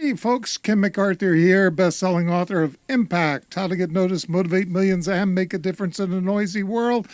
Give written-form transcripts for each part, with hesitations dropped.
Hey folks, Ken McArthur here, best-selling author of Impact, How to Get Noticed, Motivate Millions, and Make a Difference in a Noisy World.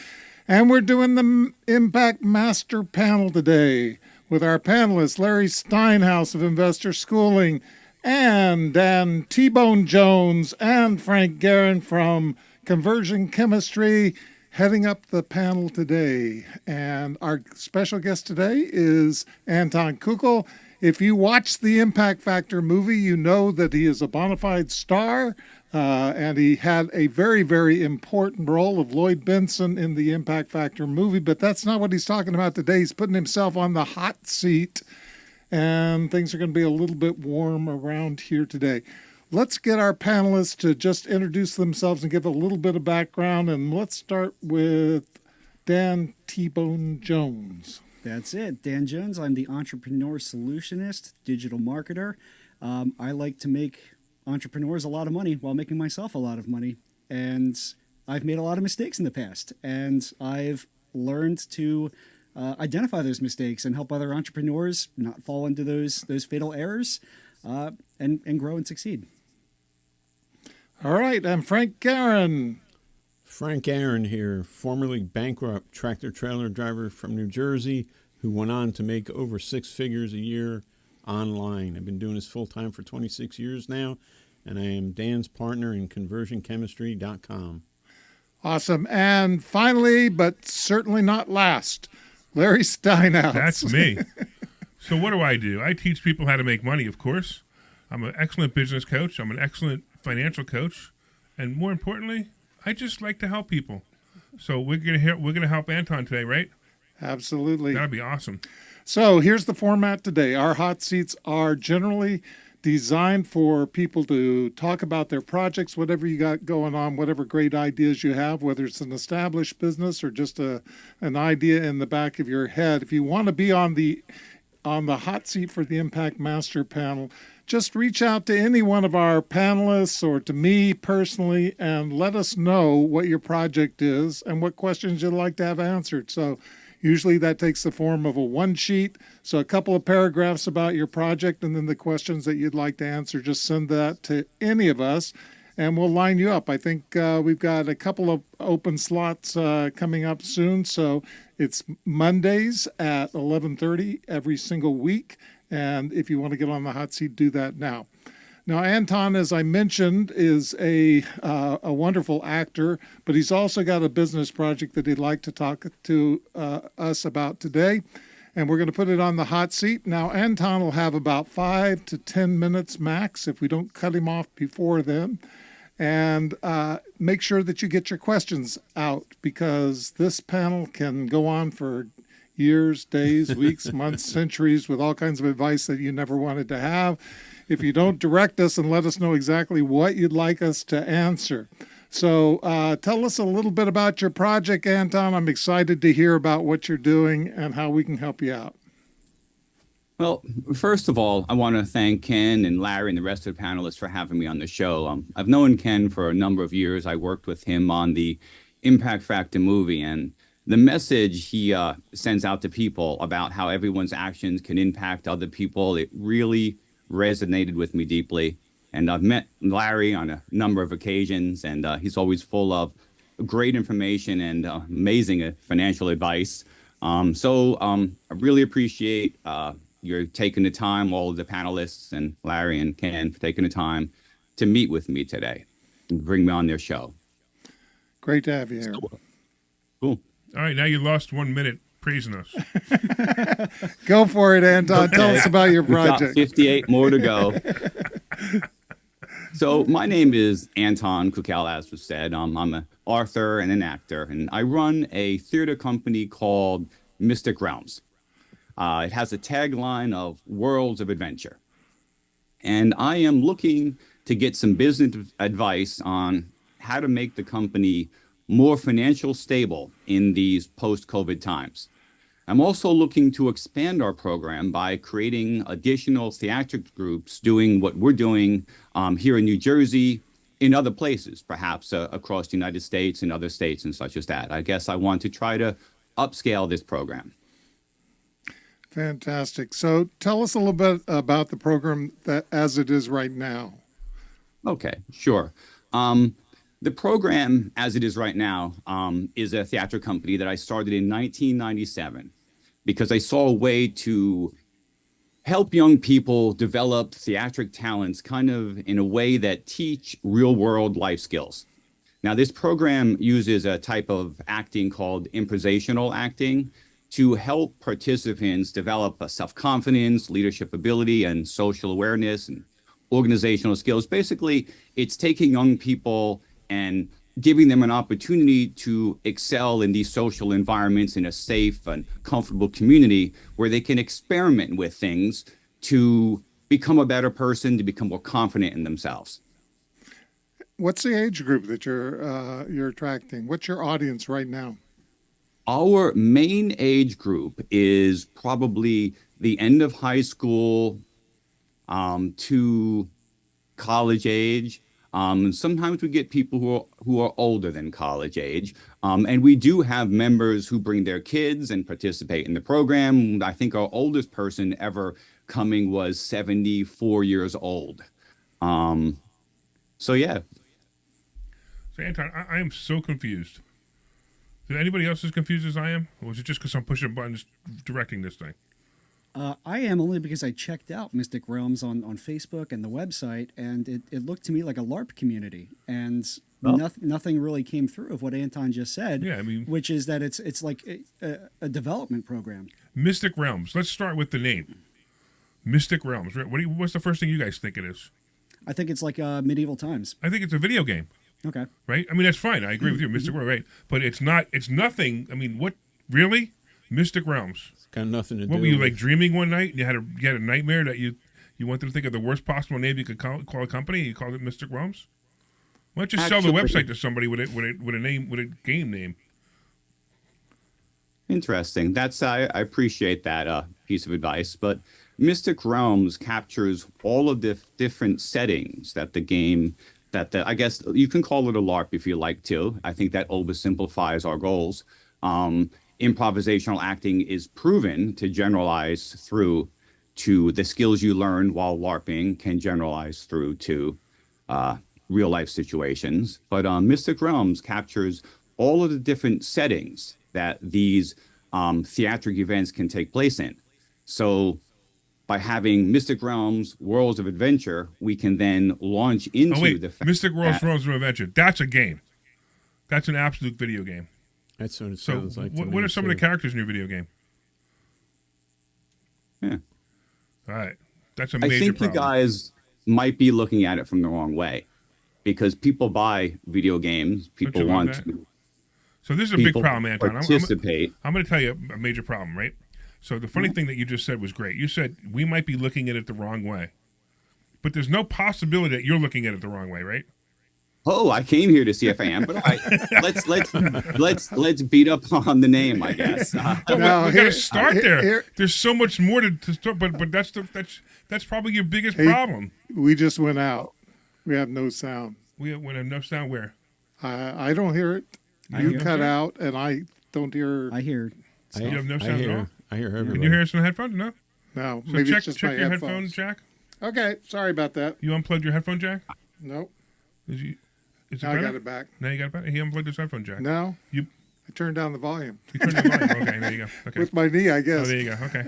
And we're doing the Impact Master Panel today with our panelists, Larry Steinhouse of Investor Schooling, and Tbone Jones, and Frank Garon from Conversion Chemistry, heading up the panel today. And our special guest today is Anton Kukal. If you watch the Impact Factor movie, you know that he is a bona fide star, and he had a very, very important role of Lloyd Benson in the Impact Factor movie, but that's not what he's talking about today. He's putting himself on the hot seat, and things are going to be a little bit warm around here today. Let's get our panelists to just introduce themselves and give a little bit of background, and let's start with Dan Tbone Jones. That's it. Dan Jones. I'm the entrepreneur solutionist, digital marketer. I like to make entrepreneurs a lot of money while making myself a lot of money. And I've made a lot of mistakes in the past. And I've learned to identify those mistakes and help other entrepreneurs not fall into those fatal errors and grow and succeed. All right. I'm Frank Garon. Frank Garon here, formerly bankrupt tractor-trailer driver from New Jersey who went on to make over six figures a year online. I've been doing this full-time for 26 years now, and I am Dan's partner in conversionchemistry.com. Awesome. And finally, but certainly not last, Larry Steinhouse. That's me. So what do? I teach people how to make money, of course. I'm an excellent business coach. I'm an excellent financial coach. And more importantly, I just like to help people. So we're gonna help Anton today, right? Absolutely. That'd be awesome. So here's the format today. Our hot seats are generally designed for people to talk about their projects, whatever you got going on, whatever great ideas you have, whether it's an established business or just an idea in the back of your head. If you want to be on the hot seat for the Impact Master Panel, just reach out to any one of our panelists or to me personally and let us know what your project is and what questions you'd like to have answered. So usually that takes the form of a one sheet. So a couple of paragraphs about your project and then the questions that you'd like to answer. Just send that to any of us and we'll line you up. I think we've got a couple of open slots coming up soon. So it's Mondays at 11:30 every single week. And if you want to get on the hot seat, do that now. Now, Anton, as I mentioned, is a wonderful actor, but he's also got a business project that he'd like to talk to us about today. And we're going to put it on the hot seat. Now, Anton will have about 5 to 10 minutes max if we don't cut him off before then. And make sure that you get your questions out because this panel can go on for years, days, weeks, months, centuries with all kinds of advice that you never wanted to have if you don't direct us and let us know exactly what you'd like us to answer. So tell us a little bit about your project, Anton. I'm excited to hear about what you're doing and how we can help you out. Well, first of all, I want to thank Ken and Larry and the rest of the panelists for having me on the show. I've known Ken for a number of years. I worked with him on the Impact Factor movie, and the message he sends out to people about how everyone's actions can impact other people, it really resonated with me deeply. And I've met Larry on a number of occasions, and he's always full of great information and amazing financial advice. So I really appreciate you're taking the time, all of the panelists and Larry and Ken for taking the time to meet with me today and bring me on their show. Great to have you here. Cool. All right, now you lost 1 minute praising us. Go for it, Anton. Tell us about your project. We've got 58 more to go. So my name is Anton Kukal, as was said. I'm an author and an actor, and I run a theater company called Mystic Realms. It has a tagline of Worlds of Adventure. And I am looking to get some business advice on how to make the company more financially stable in these post-COVID times. I'm also looking to expand our program by creating additional theatric groups doing what we're doing here in New Jersey, in other places, perhaps across the United States and other states and such as that. I guess I want to try to upscale this program. Fantastic. So tell us a little bit about the program that as it is right now. Okay, sure. The program, as it is right now, is a theatrical company that I started in 1997 because I saw a way to help young people develop theatric talents kind of in a way that teach real world life skills. Now, this program uses a type of acting called improvisational acting to help participants develop a self-confidence, leadership ability, and social awareness and organizational skills. Basically, it's taking young people and giving them an opportunity to excel in these social environments in a safe and comfortable community where they can experiment with things to become a better person, to become more confident in themselves. What's the age group that you're attracting? What's your audience right now? Our main age group is probably the end of high school to college age. Sometimes we get people who are older than college age. And we do have members who bring their kids and participate in the program. I think our oldest person ever coming was 74 years old. So yeah. So Anton, I am so confused. Is anybody else as confused as I am? Or is it just because I'm pushing buttons directing this thing? I am only because I checked out Mystic Realms on Facebook and the website, and it looked to me like a LARP community, and nothing really came through of what Anton just said. Yeah, I mean, which is that it's like a development program. Mystic Realms. Let's start with the name. Mystic Realms. What's the first thing you guys think it is? I think it's like medieval times. I think it's a video game. Okay. Right? I mean, that's fine. I agree with you, Mystic Realms, right? But it's not. It's nothing. I mean, what really? Mystic Realms. Got nothing to do. What were you with like dreaming one night and you had a nightmare that you wanted to think of the worst possible name you could call a company and you called it Mystic Realms? Why don't you sell the website to somebody with a game name? Interesting. That's I appreciate that piece of advice. But Mystic Realms captures all of the different settings that the game I guess you can call it a LARP if you like to. I think that oversimplifies our goals. Improvisational acting is proven to generalize through to the skills you learn while LARPing can generalize through to real life situations. But Mystic Realms captures all of the different settings that these theatric events can take place in. So by having Mystic Realms Worlds of Adventure, we can then launch into the fact Mystic Worlds of Adventure. That's a game. That's an absolute video game. That's what it So, sounds like. what are some of the characters in your video game? Yeah. All right. That's a I major think problem. you guys might be looking at it from the wrong way because people buy video games. People you love want that? to So this is a big people problem, Anton. participate. I'm going to tell you a major problem, right? So the funny thing that you just said was great. You said we might be looking at it the wrong way, but there's no possibility that you're looking at it the wrong way, right? Oh, I came here to see if I am, but all right, let's beat up on the name, I guess. But we got to start there. There's so much more to start, but that's probably your biggest problem. We just went out. We have no sound. We have no sound where? I don't hear it. You cut out, and I don't hear. I hear. You have no sound at all? I hear everybody. Can you hear us in the headphones? No. No, So maybe check it's just my your headphones. headphone jack. Okay, sorry about that. You unplugged your headphone jack? Nope. Is it Now I better? got it back. Now you got it back? He unplugged his headphone jack. No, You I turned down the volume turned the volume. Okay, there you go. Okay. with my knee, I Oh, guess. there you go. Okay.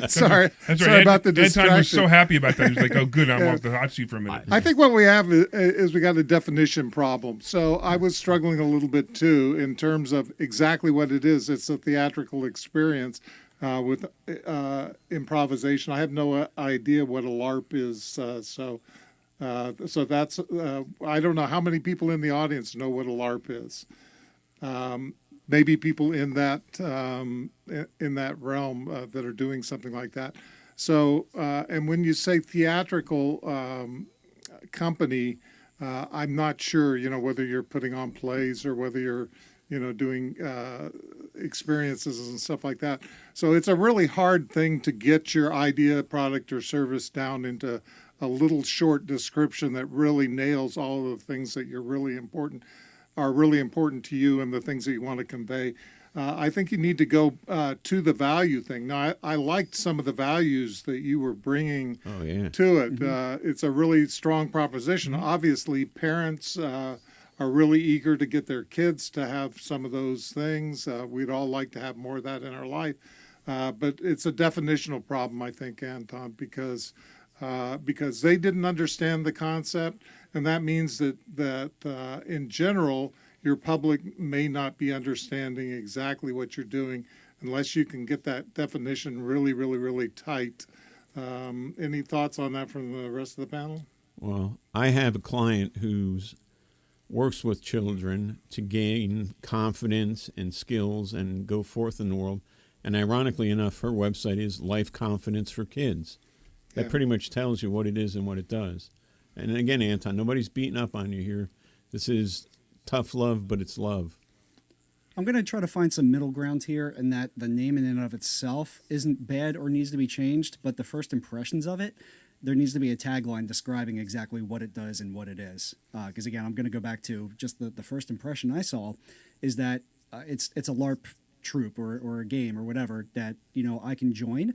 Sorry, That's sorry right. about the Anton was distraction. so happy about that. He was like, "Oh, good, I'm off the hot seat for a minute." I think what we have is we got a definition problem. So I was struggling a little bit too in terms of exactly what it is. It's a theatrical experience with improvisation. I have no idea what a LARP is. So that's I don't know how many people in the audience know what a LARP is. Maybe people in that realm that are doing something like that. So, and when you say theatrical company, I'm not sure, whether you're putting on plays or whether you're, doing experiences and stuff like that. So it's a really hard thing to get your idea, product, or service down into a little short description that really nails all of the things that are really important to you and the things that you want to convey. I think you need to go to the value thing. Now, I liked some of the values that you were bringing Oh yeah. to it. It's a really strong proposition. Obviously, parents are really eager to get their kids to have some of those things. We'd all like to have more of that in our life. But it's a definitional problem, I think, Anton, because they didn't understand the concept, and that means that in general, your public may not be understanding exactly what you're doing unless you can get that definition really, really, really tight. Any thoughts on that from the rest of the panel? Well, I have a client who's works with children to gain confidence and skills and go forth in the world. And ironically enough, her website is Life Confidence for Kids. That Yeah. pretty much tells you what it is and what it does. And again, Anton, nobody's beating up on you here. This is tough love, but it's love. I'm going to try to find some middle ground here, and that the name in and of itself isn't bad or needs to be changed, but the first impressions of it, there needs to be a tagline describing exactly what it does and what it is. Because again, I'm going to go back to just the first impression I saw is that it's a LARP troop or a game or whatever that, you know, I can join,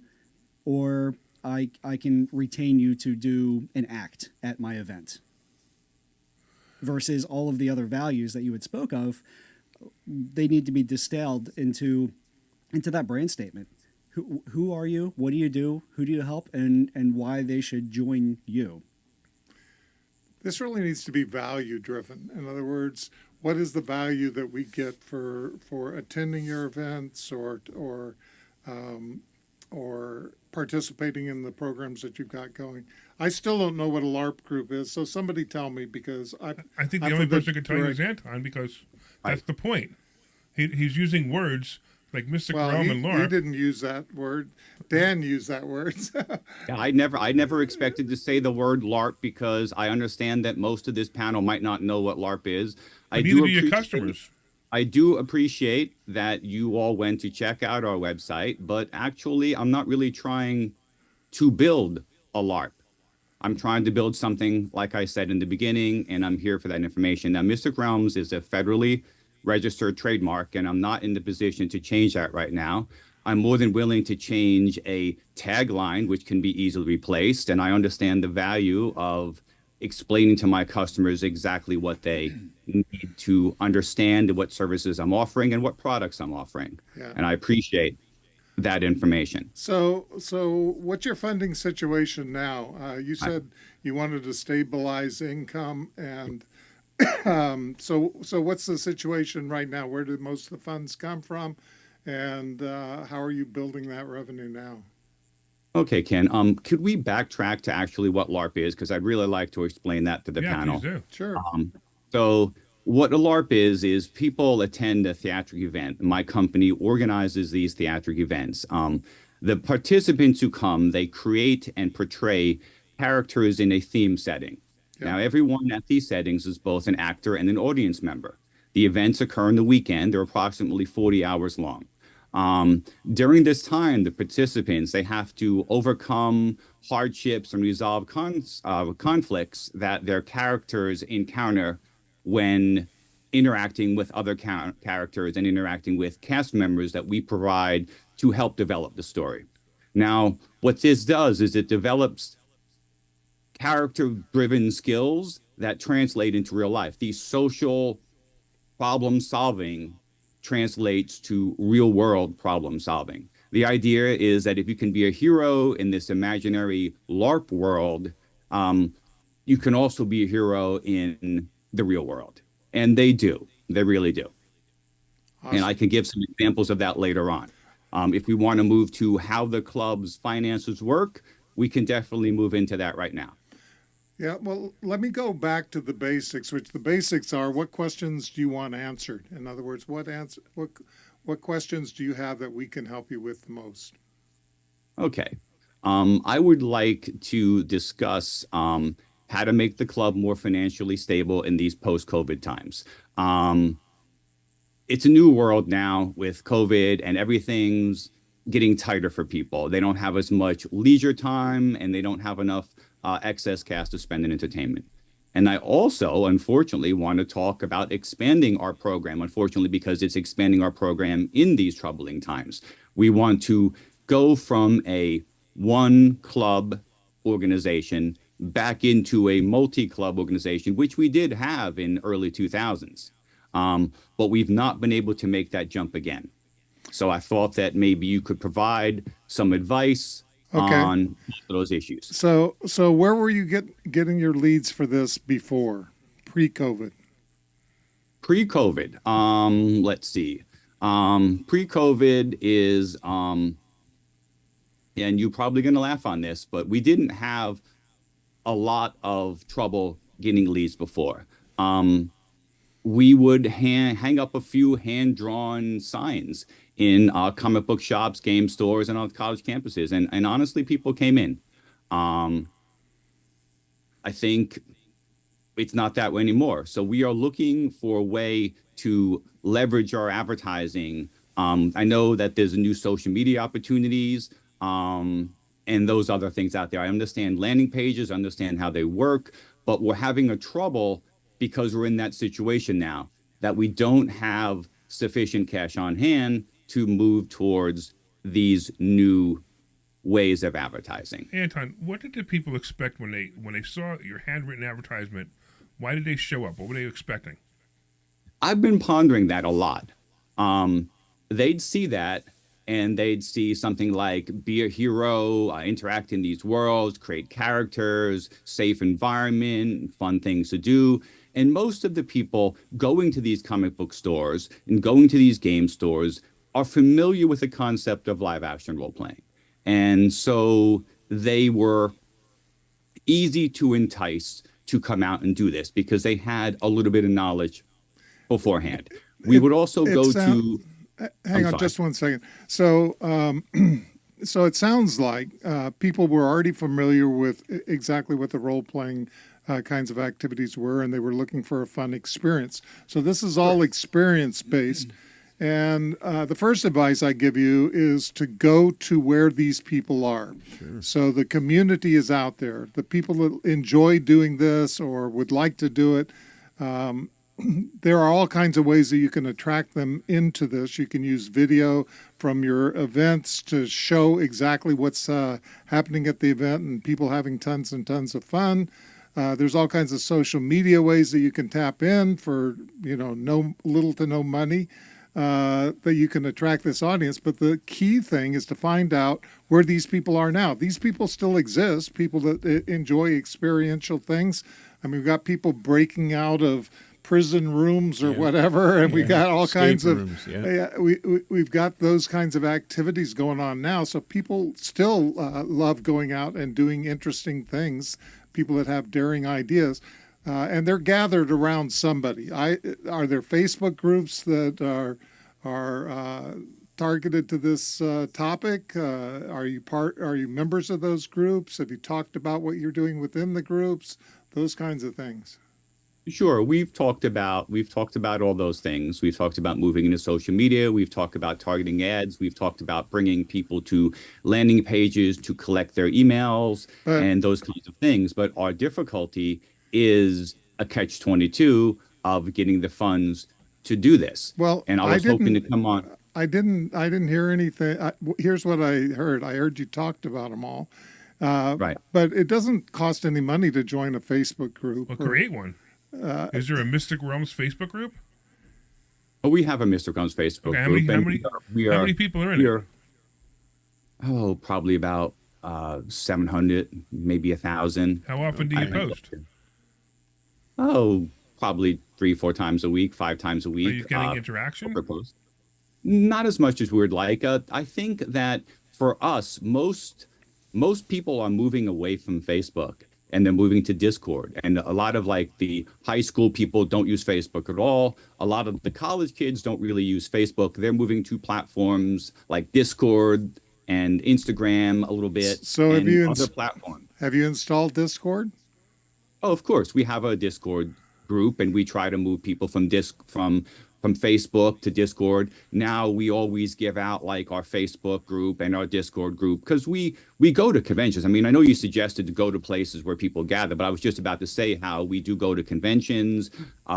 or I can retain you to do an act at my event. Versus all of the other values that you had spoke of, they need to be distilled into that brand statement. Who are you? What do you do? Who do you help? And why they should join you. This really needs to be value driven. In other words, what is the value that we get for attending your events or participating in the programs that you've got going? I still don't know what a LARP group is, so somebody tell me, because I think the I'm only from the person who can tell you is direct- Anton, because that's the point. He's using words like Mystic Well, Realm he and LARP. didn't use that word. Dan used that word. Yeah, I never expected to say the word LARP because I understand that most of this panel might not know what LARP is. But neither do your customers. I do appreciate that you all went to check out our website, but actually, I'm not really trying to build a LARP. I'm trying to build something, like I said in the beginning, and I'm here for that information. Now, Mystic Realms is a federally registered trademark, and I'm not in the position to change that right now. I'm more than willing to change a tagline, which can be easily replaced, and I understand the value of explaining to my customers exactly what they need to understand what services I'm offering and what products I'm offering. Yeah. And I appreciate that information. So what's your funding situation now? You said you wanted to stabilize income, and so what's the situation right now? Where did most of the funds come from, and how are you building that revenue now? Okay, Ken, could we backtrack to actually what LARP is? Because I'd really like to explain that to the Yeah, panel. please do. Sure. So what a LARP is people attend a theatric event. My company organizes these theatric events. The participants who come, they create and portray characters in a theme setting. Yeah. Now, everyone at these settings is both an actor and an audience member. The events occur in the weekend. They're approximately 40 hours long. During this time, the participants, they have to overcome hardships and resolve conflicts that their characters encounter when interacting with other characters and interacting with cast members that we provide to help develop the story. Now, what this does is it develops character-driven skills that translate into real life. These social problem solving translates to real world problem solving. The idea is that if you can be a hero in this imaginary LARP world, you can also be a hero in the real world. And they do. They really do. Awesome. And I can give some examples of that later on. If we want to move to how the club's finances work, we can definitely move into that right now. Yeah, well, let me go back to the basics, which the basics are: what questions do you want answered? In other words, what questions do you have that we can help you with the most? Okay. I would like to discuss how to make the club more financially stable in these post-COVID times. It's a new world now with COVID, and everything's getting tighter for people. They don't have as much leisure time, and they don't have enough excess cash to spend in entertainment. And I also, unfortunately, want to talk about expanding our program, unfortunately, because it's expanding our program in these troubling times. We want to go from a one club organization back into a multi-club organization, which we did have in early 2000s. But we've not been able to make that jump again. So I thought that maybe you could provide some advice Okay. on those issues. So where were you getting your leads for this before, pre-COVID? Pre-COVID, let's see. Pre-COVID is, and you're probably going to laugh on this, but we didn't have a lot of trouble getting leads before. We would hang up a few hand-drawn signs in comic book shops, game stores, and on college campuses. And honestly, people came in. I think it's not that way anymore. So we are looking for a way to leverage our advertising. I know that there's new social media opportunities and those other things out there. I understand landing pages, understand how they work, but we're having a trouble because we're in that situation now that we don't have sufficient cash on hand to move towards these new ways of advertising. Anton, what did the people expect when they saw your handwritten advertisement? Why did they show up? What were they expecting? I've been pondering that a lot. They'd see that and they'd see something like be a hero, interact in these worlds, create characters, safe environment, fun things to do. And most of the people going to these comic book stores and going to these game stores are familiar with the concept of live action role playing. And so they were easy to entice to come out and do this because they had a little bit of knowledge beforehand. We would also go to... Hang on just one second. So, so it sounds like people were already familiar with exactly what the role-playing kinds of activities were, and they were looking for a fun experience. So this is all experience-based. And the first advice I give you is to go to where these people are. Sure. So the community is out there. The people that enjoy doing this or would like to do it, there are all kinds of ways that you can attract them into this. You can use video from your events to show exactly what's happening at the event and people having tons and tons of fun. There's all kinds of social media ways that you can tap in for, no little to no money. That you can attract this audience. But the key thing is to find out where these people are now. These people still exist, people that enjoy experiential things. I mean, we've got people breaking out of prison rooms or whatever, and we got all kinds of, we've got those kinds of activities going on now. So people still love going out and doing interesting things, people that have daring ideas. And they're gathered around somebody. Are there Facebook groups that are targeted to this topic? Are you members of those groups? Have you talked about what you're doing within the groups? Those kinds of things. Sure, we've talked about all those things. We've talked about moving into social media. We've talked about targeting ads. We've talked about bringing people to landing pages to collect their emails and those kinds of things. But our difficulty is a catch-22 of getting the funds to do this. Well, and I was hoping to come on. I didn't hear anything. Here's what I heard. I heard you talked about them all. Right. But it doesn't cost any money to join a Facebook group. Well, create one. Is there a Mystic Realms Facebook group? Oh, we have a Mystic Realms Facebook group. How many people are in it? Oh, probably about 700, maybe 1,000. How often do you post? Oh, probably 3-4 times a week, 5 times a week. Are you getting interaction? Not as much as we would like. I think that for us, most people are moving away from Facebook and they're moving to Discord. And a lot of the high school people don't use Facebook at all. A lot of the college kids don't really use Facebook. They're moving to platforms like Discord and Instagram a little bit. So and other platforms. Have you installed Discord? Oh, of course. We have a Discord group, and we try to move people from from Facebook to Discord. Now we always give out like our Facebook group and our Discord group because we go to conventions. I mean, I know you suggested to go to places where people gather, but I was just about to say how we do go to conventions.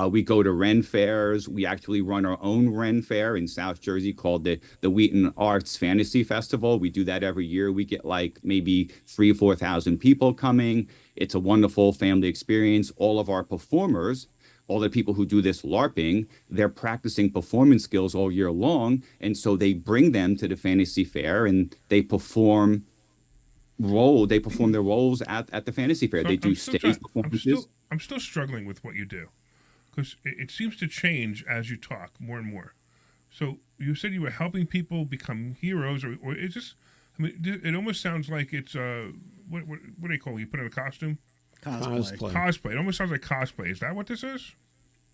We go to Ren fairs. We actually run our own Ren fair in South Jersey called the Wheaton Arts Fantasy Festival. We do that every year. We get like maybe 3,000 or 4,000 people coming. It's a wonderful family experience. All of our performers, all the people who do this LARPing, they're practicing performance skills all year long. And so they bring them to the fantasy fair and they perform their roles at the fantasy fair. So They do I'm still stage try- performances. I'm still struggling with what you do because it seems to change as you talk more and more. So you said you were helping people become heroes, or it's just, I mean, it almost sounds like it's what do they call it? You put on a costume? Cosplay. It almost sounds like cosplay. Is that what this is?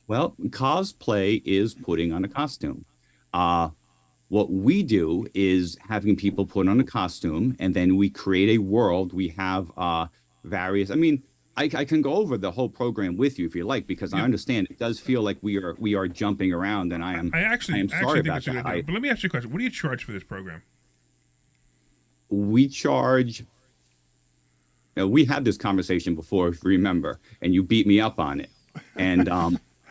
Well, cosplay is putting on a costume. What we do is having people put on a costume, and then we create a world. We have various. I mean, I can go over the whole program with you if you like, because I understand it does feel like we are jumping around, and I am sorry think about it's a good that. deal. But let me ask you a question. What do you charge for this program? We charge. We had this conversation before, if you remember, and you beat me up on it. And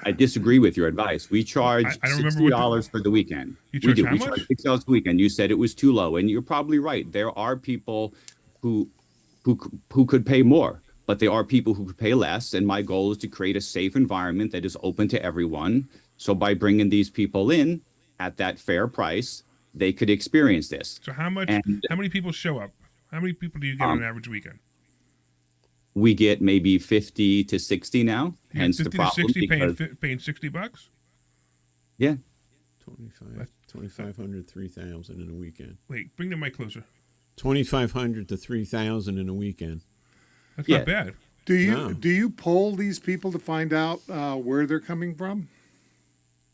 I disagree with your advice. We charge I don't remember $60 for the weekend. You We charge do. how We much? charge $6 a weekend. You said it was too low, and you're probably right. There are people who could pay more, but there are people who could pay less. And my goal is to create a safe environment that is open to everyone. So by bringing these people in at that fair price, they could experience this. So how much? And- How many people show up? How many people do you get on an average weekend? We get maybe 50 to 60 now. You Hence get the 50 problem. to 60 because- paying $60? yeah. 2,500, 3,000 in a weekend. Wait, bring the mic closer. 2,500 to 3,000 in a weekend. That's Yeah. not bad. Do you No. do you poll these people to find out where they're coming from?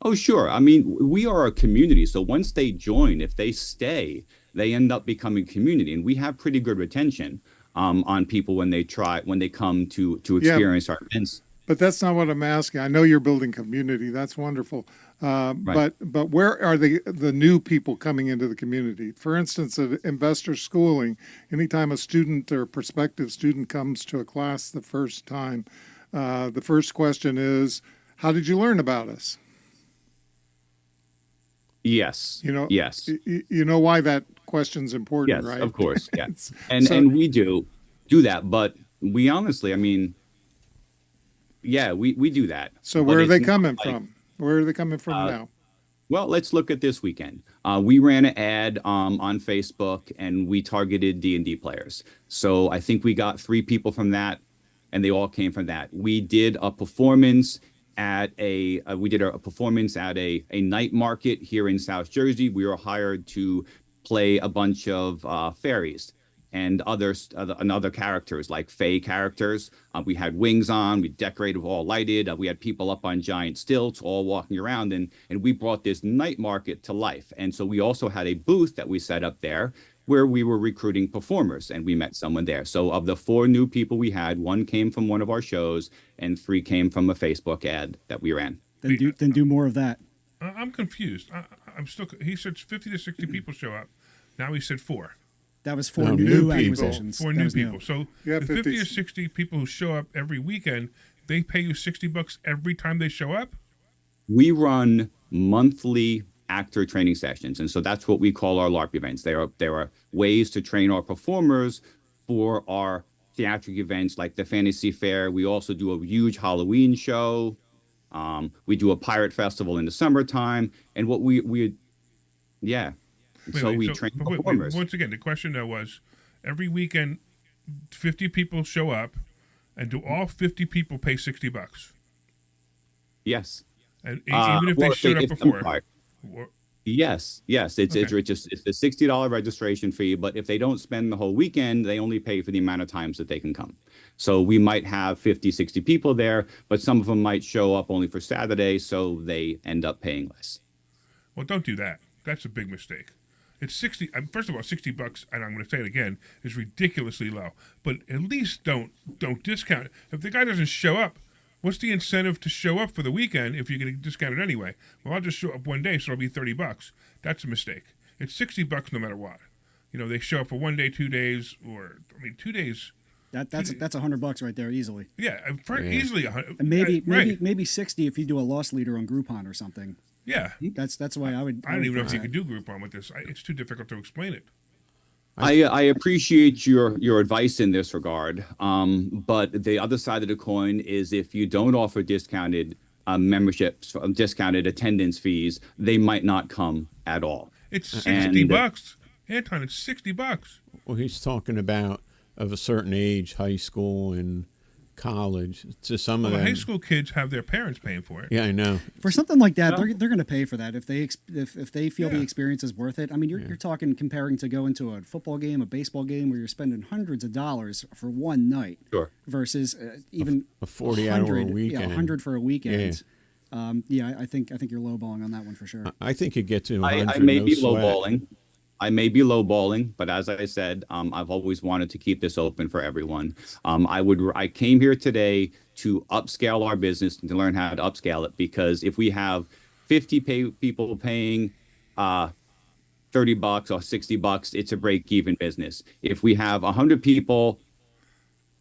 Oh, sure. I mean, we are a community. So once they join, if they stay, they end up becoming community. And we have pretty good retention on people when they come to experience our events. But that's not what I'm asking. I know you're building community. That's wonderful. But where are the new people coming into the community? For instance, at investor schooling, anytime a student or prospective student comes to a class the first time, the first question is, how did you learn about us? Yes. Yes. You know why that question's important, Yes, right? of course. Yeah. So- And we do that, but we honestly, I mean, yeah, we do that. So But where are it's they not coming like- from? Where are they coming from now? Well, let's look at this weekend. We ran an ad on Facebook, and we targeted D&D players. So I think we got 3 people from that, and they all came from that. We did a performance at a night market here in South Jersey. We were hired to play a bunch of fairies and other characters, like fae characters. We had wings on, we decorated, all lighted. We had people up on giant stilts, all walking around, and we brought this night market to life. And so we also had a booth that we set up there where we were recruiting performers, and we met someone there. So of the 4 new people we had, 1 came from one of our shows, and 3 came from a Facebook ad that we ran. Then do more of that. I'm confused. I'm still. He said 50 to 60 people show up. Now he said 4. That was 4 No, new new people. acquisitions. 4 That new was people. So Yeah, the 50 or 50. 60 people who show up every weekend, they pay you $60 every time they show up. We run monthly actor training sessions, and so that's what we call our LARP events. There are ways to train our performers for our theatrical events like the Fantasy Fair. We also do a huge Halloween show. We do a pirate festival in the summertime, and what we yeah. So we train but wait, performers. once again, the question though was, every weekend, 50 people show up, and do all 50 people pay $60? Yes. And even if they showed up before. Or- Yes. It's Okay. it's a $60 registration fee, but if they don't spend the whole weekend, they only pay for the amount of times that they can come. So we might have 50, 60 people there, but some of them might show up only for Saturday, so they end up paying less. Well, don't do that. That's a big mistake. It's 60. First of all, $60, and I'm going to say it again, is ridiculously low. But at least don't discount it. If the guy doesn't show up, What's the incentive to show up for the weekend if you're going to discount it anyway? Well, I'll just show up one day, so it'll be $30. That's a mistake. It's $60 no matter what. You know, they show up for 1 day, 2 days, or 2 days. That's $100 right there easily. Yeah, easily 100. And right. maybe 60 if you do a loss leader on Groupon or something. Yeah. That's why I would. I don't even know if you could do Groupon with this. It's too difficult to explain it. I appreciate your advice in this regard, but the other side of the coin is if you don't offer discounted memberships, discounted attendance fees, they might not come at all. It's $60, Anton. It's $60. Well, he's talking about of a certain age, high school and college. To some of them, high school kids have their parents paying for it. Yeah, I know. For something like that, they're going to pay for that if they feel the experience is worth it. I mean, you're talking comparing to going to a football game, a baseball game, where you're spending hundreds of dollars for one night, versus even a 40-hour weekend. Yeah, 100 for a weekend. I think you're lowballing on that one for sure. I think it gets to 100. I may be lowballing. I may be lowballing, but as I said, I've always wanted to keep this open for everyone. I came here today to upscale our business and to learn how to upscale it, because if we have 50 people paying $30 or $60, it's a break-even business. If we have 100 people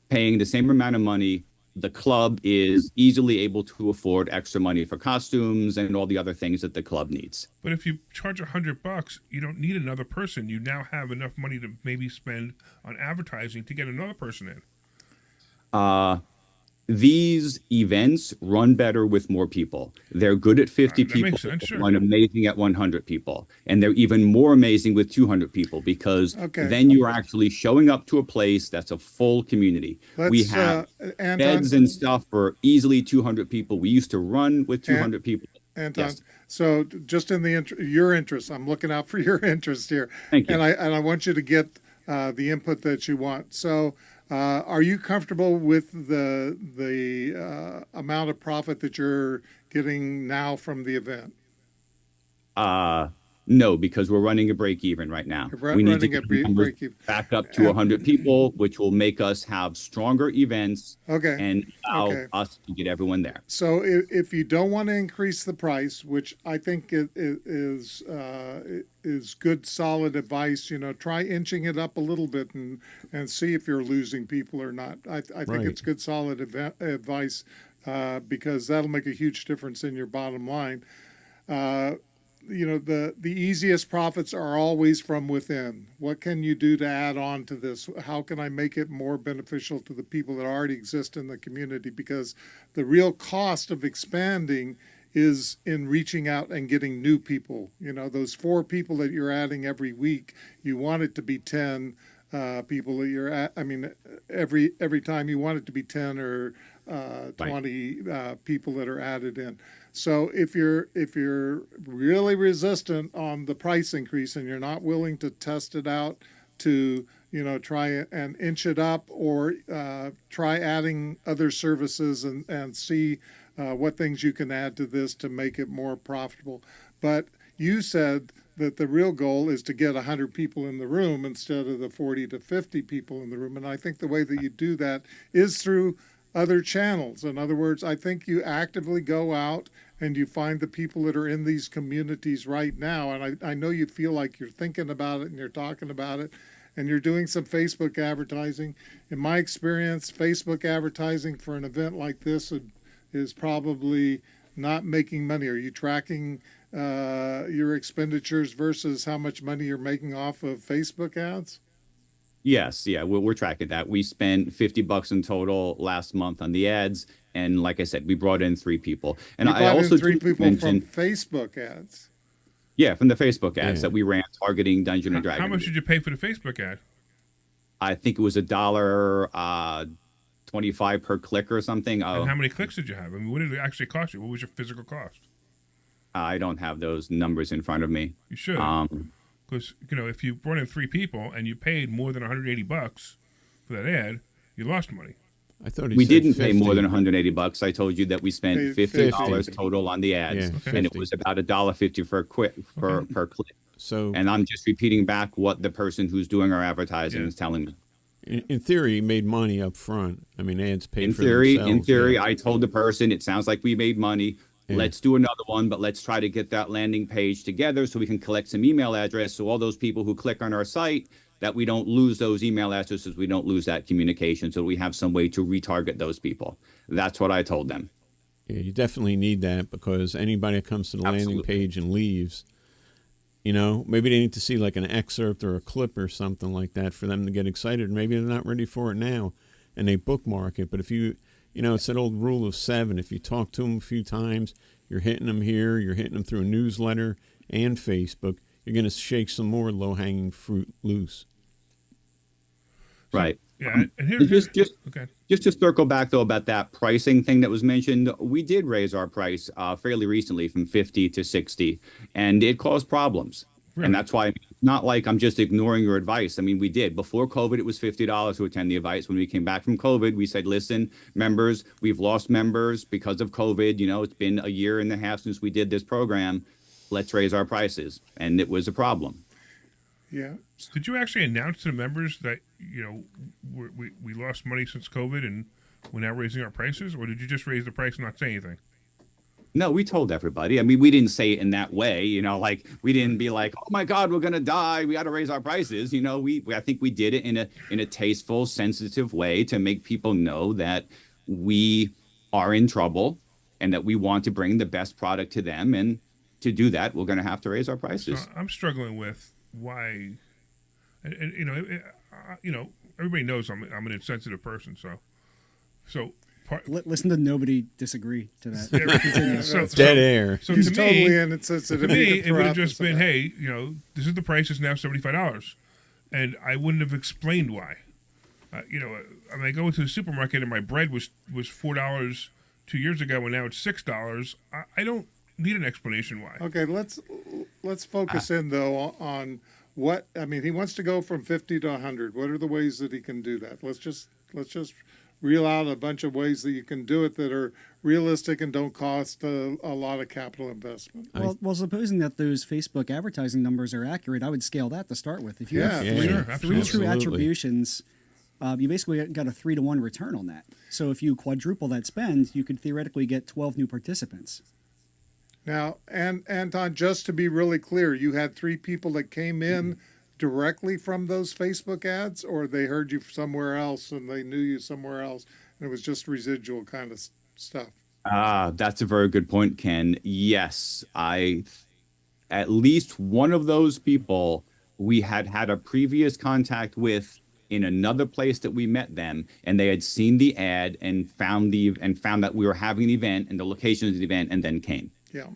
paying the same amount of money, the club is easily able to afford extra money for costumes and all the other things that the club needs. But if you charge $100, you don't need another person. You now have enough money to maybe spend on advertising to get another person in. These events run better with more people. They're good at 50 that people, makes sense, sure. run amazing at 100 people. And they're even more amazing with 200 people, because then you're actually showing up to a place that's a full community. We have beds and stuff for easily 200 people. We used to run with 200 people. Anton, so just in your interest, I'm looking out for your interest here. Thank you. And I want you to get the input that you want. So are you comfortable with the amount of profit that you're getting now from the event? No, because we're running a break even right now. We need to get break even back up to 100 people, which will make us have stronger events and allow us to get everyone there. So if you don't want to increase the price, which I think is good, solid advice, try inching it up a little bit and see if you're losing people or not. I think it's good, solid advice because that'll make a huge difference in your bottom line. The easiest profits are always from within. What can you do to add on to this? How can I make it more beneficial to the people that already exist in the community? Because the real cost of expanding is in reaching out and getting new people. Those 4 people that you're adding every week, you want it to be 10 people that you're at. I mean, every time you want it to be 10 or 20 people that are added in. So if you're really resistant on the price increase and you're not willing to test it out to try and inch it up, or try adding other services and see what things you can add to this to make it more profitable. But you said that the real goal is to get 100 people in the room instead of the 40 to 50 people in the room. And I think the way that you do that is through other channels. In other words, I think you actively go out and you find the people that are in these communities right now. And I know you feel like you're thinking about it and you're talking about it and you're doing some Facebook advertising. In my experience, Facebook advertising for an event like this is probably not making money. Are you tracking your expenditures versus how much money you're making off of Facebook ads? Yes, we're tracking that. We spent $50 in total last month on the ads, and like I said, we brought in 3 people. And I also 3 people from Facebook ads. Yeah, from the Facebook ads that we ran targeting Dungeon and Dragon. How much did you pay for the Facebook ad? I think it was $1.25 per click or something. And how many clicks did you have? I mean, what did it actually cost you? What was your physical cost? I don't have those numbers in front of me. You should. Because, if you brought in 3 people and you paid more than $180 for that ad, you lost money. I thought we didn't pay more than $180. I told you that we spent $50 total on the ads, and it was about $1.50 per click. So, and I'm just repeating back what the person who's doing our advertising is telling me. In theory, he made money up front. I mean, ads paid In for theory, themselves. Yeah. I told the person, it sounds like we made money. Yeah. Let's do another one, but let's try to get that landing page together so we can collect some email address. So all those people who click on our site, that we don't lose those email addresses, we don't lose that communication, so we have some way to retarget those people. That's what I told them. Yeah, you definitely need that, because anybody that comes to the landing Absolutely. page and leaves, maybe they need to see like an excerpt or a clip or something like that for them to get excited. Maybe they're not ready for it now, and they bookmark it. But if it's that old rule of 7. If you talk to them a few times, you're hitting them here, you're hitting them through a newsletter and Facebook, you're going to shake some more low-hanging fruit loose. Right. Yeah, and here's okay. Just to circle back though about that pricing thing that was mentioned, we did raise our price fairly recently from 50 to 60, and it caused problems. Really? And that's why it's not like I'm just ignoring your advice. I mean, we did. Before COVID, it was $50 to attend the advice. When we came back from COVID, we said, listen, members, we've lost members because of COVID. It's been a year and a half since we did this program. Let's raise our prices. And it was a problem. Yeah. Did you actually announce to the members that we lost money since COVID and we're now raising our prices, or did you just raise the price and not say anything? No, we told everybody. I mean, we didn't say it in that way, like we didn't be like, oh my God, we're gonna die, we got to raise our prices. I think we did it in a tasteful, sensitive way to make people know that we are in trouble and that we want to bring the best product to them, and to do that, we're gonna have to raise our prices. So I'm struggling with why, and everybody knows I'm an insensitive person, so. Listen to nobody disagree to that. Yeah, Continue. Dead air. So He's to totally me, insensitive. to He me, can it throw would have out just the been, stuff. hey, this is the price. It's now $75, and I wouldn't have explained why. I mean, I go into the supermarket and my bread was $4 2 years ago, and now it's $6. I don't need an explanation why. Okay, let's focus in though on what I mean. He wants to go from 50 to 100. What are the ways that he can do that? Let's just reel out a bunch of ways that you can do it that are realistic and don't cost a lot of capital investment. Well, supposing that those Facebook advertising numbers are accurate, I would scale that to start with. If you have Yeah, three, sure, three absolutely. true Absolutely. attributions, you basically got a 3-to-1 return on that. So if you quadruple that spend, you could theoretically get 12 new participants. Now, and Anton, just to be really clear, you had 3 people that came in directly from those Facebook ads, or they heard you somewhere else and they knew you somewhere else, and it was just residual kind of stuff. That's a very good point, Ken. Yes, at least one of those people we had a previous contact with in another place that we met them, and they had seen the ad and found that we were having an event and the location of the event, and then came. Yeah.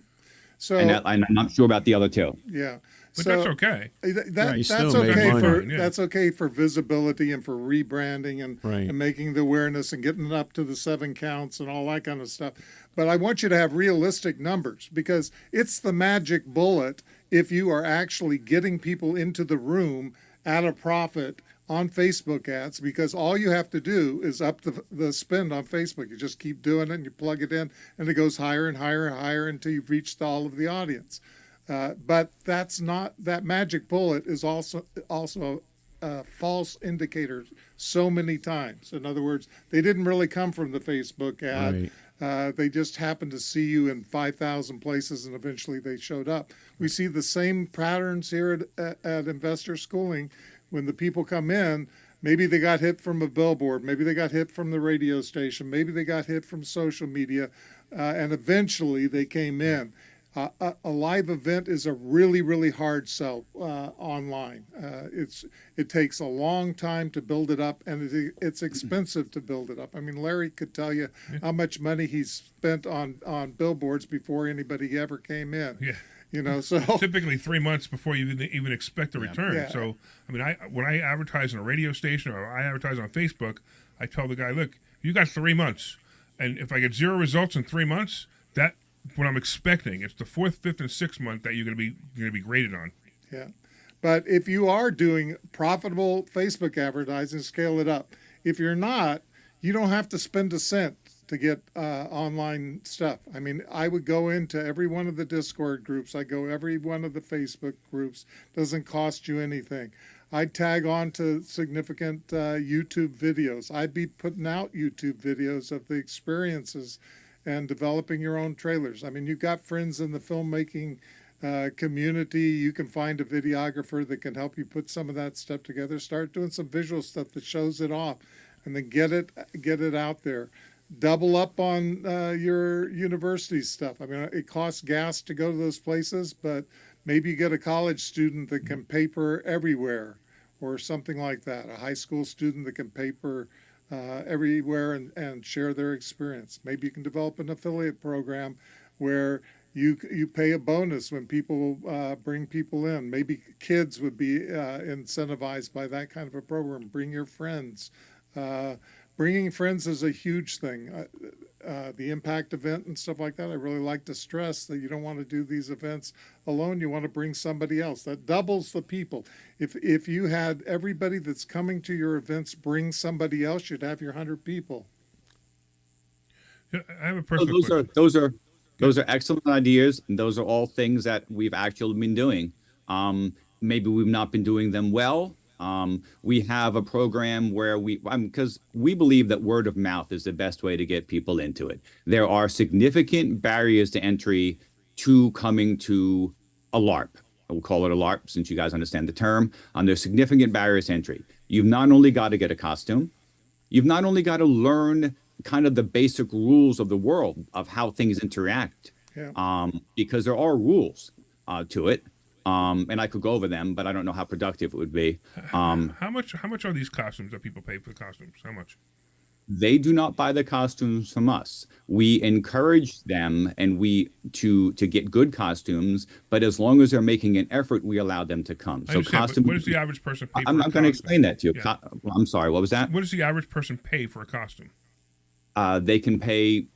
So And I'm not sure about the other 2. yeah. But So that's okay. Right, you That's still make okay money. for Yeah. that's okay for visibility and for rebranding and, Right. and making the awareness and getting it up to the 7 counts and all that kind of stuff. But I want you to have realistic numbers, because it's the magic bullet if you are actually getting people into the room at a profit on Facebook ads, because all you have to do is up the spend on Facebook. You just keep doing it and you plug it in and it goes higher and higher and higher until you've reached all of the audience. But that's not, that magic bullet is also false indicators so many times. In other words, they didn't really come from the Facebook ad. Right. They just happened to see you in 5,000 places and eventually they showed up. We see the same patterns here at Investor Schooling. When the people come in, maybe they got hit from a billboard, maybe they got hit from the radio station, maybe they got hit from social media, and eventually they came in. A live event is a really, really hard sell online. It takes a long time to build it up, and it's expensive to build it up. I mean, Larry could tell you how much money he's spent on billboards before anybody ever came in. Yeah. So Typically 3 months before you even expect a return. Yeah. So, I mean, when I advertise on a radio station or I advertise on Facebook, I tell the guy, look, you got 3 months. And if I get 0 results in 3 months, that's what I'm expecting. It's the 4th, 5th, and 6th month that you're going to be graded on. Yeah. But if you are doing profitable Facebook advertising, scale it up. If you're not, you don't have to spend a cent to get online stuff. I mean, I would go into every one of the Discord groups. I go every one of the Facebook groups. Doesn't cost you anything. I'd tag on to significant YouTube videos. I'd be putting out YouTube videos of the experiences and developing your own trailers. I mean, you've got friends in the filmmaking community. You can find a videographer that can help you put some of that stuff together. Start doing some visual stuff that shows it off, and then get it out there. Double up on your university stuff. I mean, it costs gas to go to those places, but maybe you get a college student that can paper everywhere, or something like that. A high school student that can paper everywhere and share their experience. Maybe you can develop an affiliate program where you pay a bonus when people bring people in. Maybe kids would be incentivized by that kind of a program. Bring your friends. Bringing friends is a huge thing. The impact event and stuff like that, I really like to stress that you don't want to do these events alone. You want to bring somebody else. That doubles the people. If you had everybody that's coming to your events bring somebody else, you'd have your 100 people. Yeah, I have a personal question. Those are excellent ideas, and those are all things that we've actually been doing. Maybe we've not been doing them well. We have a program where because we believe that word of mouth is the best way to get people into it. There are significant barriers to entry to coming to a LARP. I will call it a LARP since you guys understand the term. There's significant barriers to entry. You've not only got to get a costume, you've not only got to learn kind of the basic rules of the world of how things interact, because there are rules to it. And I could go over them, but I don't know how productive it would be. How much are these costumes that people pay for the costumes? How much? They do not buy the costumes from us. We encourage them and to get good costumes, but as long as they're making an effort, we allow them to come. So costume. What does the average person pay? I'm going to explain that to you. Yeah. I'm sorry. What was that? What does the average person pay for a costume? They can pay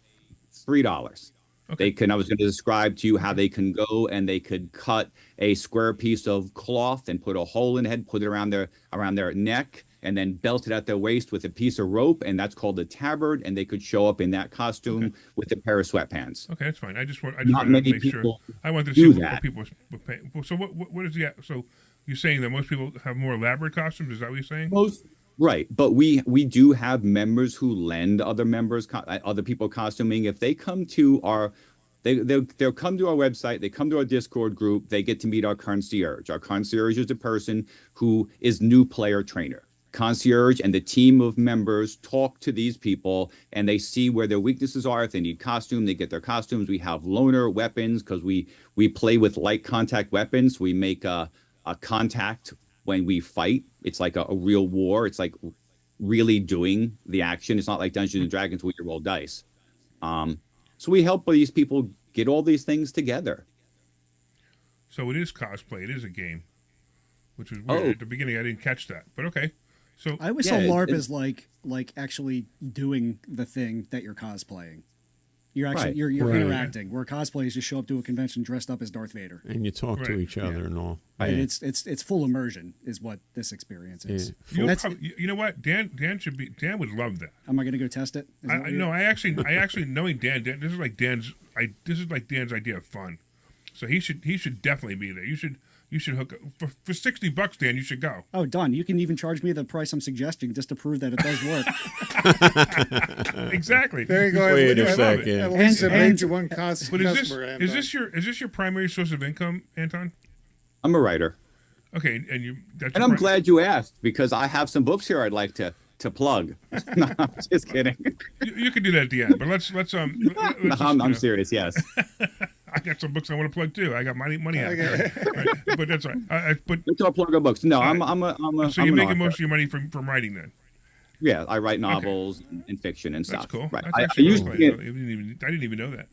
$3. Okay. I was going to describe to you how they can go and they could cut a square piece of cloth and put a hole in the head, put it around their neck, and then belt it at their waist with a piece of rope, and that's called a tabard, and they could show up in that costume with a pair of sweatpants. Okay, that's fine. I just wanted to make sure. I wanted to see what people would pay. So what is the so you're saying that most people have more elaborate costumes? Is that what you're saying? Right, but we do have members who lend other people costuming. If they come to they'll come to our website, they come to our Discord group, they get to meet our concierge. Our concierge is the person who is new player trainer. Concierge and the team of members talk to these people and they see where their weaknesses are. If they need costume, they get their costumes. We have loaner weapons because we play with light contact weapons. We make a contact when we fight. It's like a real war. It's like really doing the action. It's not like Dungeons and Dragons where you roll dice. So we help these people get all these things together. So it is cosplay. It is a game, which was weird. At the beginning, I didn't catch that. But okay. So I always saw LARP as like actually doing the thing that you're cosplaying. You're actually you're interacting. Where cosplay is just show up to a convention dressed up as Darth Vader and you talk to each other and all. Right. Yeah. It's full immersion is what this experience is. Yeah. You know what? Dan would love that. Am I going to go test it? I actually knowing Dan, this is like Dan's idea of fun. So he should definitely be there. You should hook up for $60, Dan. You should go. Oh, done. You can even charge me the price I'm suggesting just to prove that it does work. Exactly. There you go. Wait a second. At least it made you one customer. But is this your primary source of income, Anton? I'm a writer. Okay, and I'm glad you asked because I have some books here I'd like to plug. No, I'm just kidding. You can do that at the end, but let's I'm serious. Yes. I got some books I want to plug too. I got money out there, right? But that's right. Let's all plug our books. No, right. So you're making most of your money from writing then? Yeah, I write novels and fiction and stuff. That's cool. Right. I didn't even know that.